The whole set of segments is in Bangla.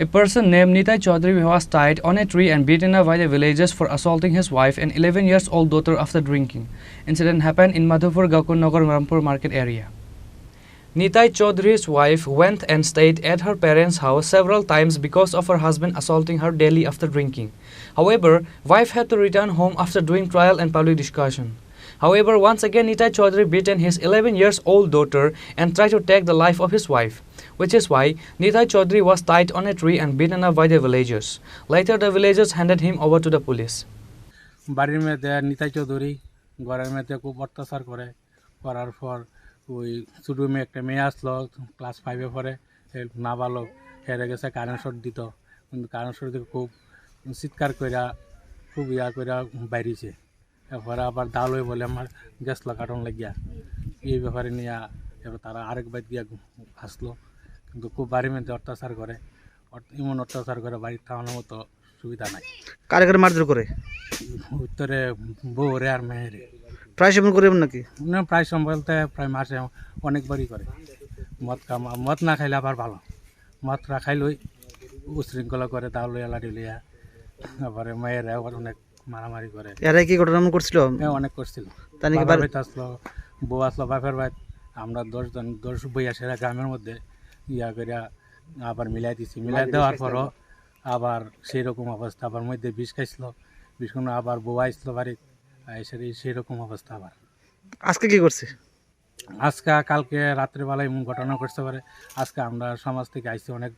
A person named Nitai Chaudhary was tied on a tree and beaten up by the villagers for assaulting his wife and 11 years old daughter after drinking. Incident happened in Madhupur Gakunnagar Rampur market area. Nitai Chaudhary's wife went and stayed at her parents' house several times because of her husband assaulting her daily after drinking. However, wife had to return home after doing trial and public discussion. However, once again Nitai Chaudhary beaten his 11 years old daughter and tried to take the life of his wife, which is why Nitai Chaudhary was tied on a tree and beaten up by the villagers. Later, the villagers handed him over to the police. বাড়ির মেয়েতে নিতাই চৌধুরী ঘরের মেয়েতে খুব অত্যাচার করার পর ওই ছোটো মেয়ে একটা মেয়ে আসলো ক্লাস 5-এ পড়ে নাবালক হেরে গেছে কারেন্ট শট দিত কিন্তু কারেন্ট শট দিয়ে খুব চিৎকার কইরা খুব কইরা বাইরেছে এরপরে আবার দাল হয়ে বলে আমার গেছলো কাটন লাগিয়া এই ব্যাপারে নিয়ে এবার তারা আরেকবার গিয়া আসলো কিন্তু খুব বাড়ির মেয়েতে অত্যাচার করে এমন অত্যাচার করে বাড়ির থামানোর মতো সুবিধা নাই। কারে কারে মারধর করে? উত্তরে বউরে আর মেয়েরে। প্রায় সেবন করে নাকি? না, প্রায় সময় বলতে প্রায় মাসে অনেকবারই করে। মদ না খাইলে আবার ভালো, মদ না খাইলেই উশৃঙ্খলা করে, দাও লইয়া লাঠি লইয়া, তারপরে মেয়েরা আবার অনেক মারামারি করে। এরা কি ঘটনা করছিল? হ্যাঁ, অনেক করছিল। আসলো, বউ আসলো বাপের বাড়ি, আমরা 10 বইয়া সেরা গ্রামের মধ্যে করে আবার মিলাই দিছি। মিলাই দেওয়ার পরও আবার সেই রকম অবস্থা, আবার মধ্যে বিষ খাইছিল, বিষ খাওয়া আবার বউ আসলো বাড়ি, সেই রকম অবস্থা। আবার আজকে কি করছে? আজকে কালকে রাত্রেবেলায় এমন ঘটনা করতে পারে। আজকে আমরা সমাজ থেকে আইসি, অনেক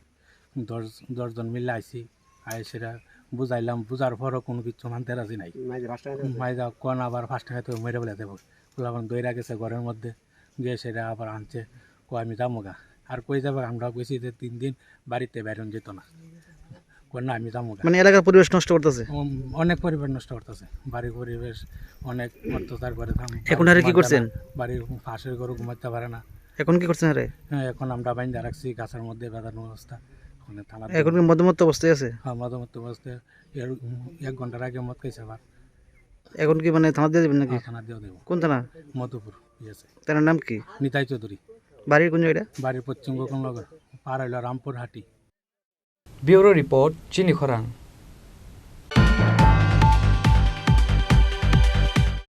10 জন মিলে আইসি, সেটা বুঝাইলাম, বুঝার পরও কোনো কিছু মানতে রাজি নাই। মাইজা কোন আবার 5 টাকা তো মেরে বলে দেবো, আবার দইরা গেছে ঘরের মধ্যে গিয়ে, সেটা আবার আনছে, আমি যাবো গা। আর কই যাবো, আমরা কইছি যে 3 দিন বাড়িতে বেরোন যেত না, না আমি যাবো গা। মানে এলাকার পরিবেশ নষ্ট করতেছে, অনেক পরিবেশ নষ্ট করতেছে, বাড়ির পরিবেশ অনেক অত্যাচার করে। এখন আর কি করছেন? বাড়ির পাশের ঘরে ঘুমাতে পারে না। এখন কি করছেন? হ্যাঁ, এখন আমরা বাইন্দা রাখছি গাছের মধ্যে, বেঁধানো অবস্থা। এখন কি মধ্যমত্ত অবস্থায় আছে? হ্যাঁ, মধ্যমত্ত অবস্থায়। 1 ঘন্টার আগে মদ খাইছে আবার। এখন কি মানে থানা দিয়ে দেবেন নাকি? থানা দিয়ে দেবো। কোন থানা? মধুপুর। তার নাম কি? নিতাই চৌধুরী। বাড়ির কোন জায়গাটা? বাড়ির পশ্চিম গোকুলনগর, পার হইল Rampur হাটি। Bureau Report, Chini Khorang.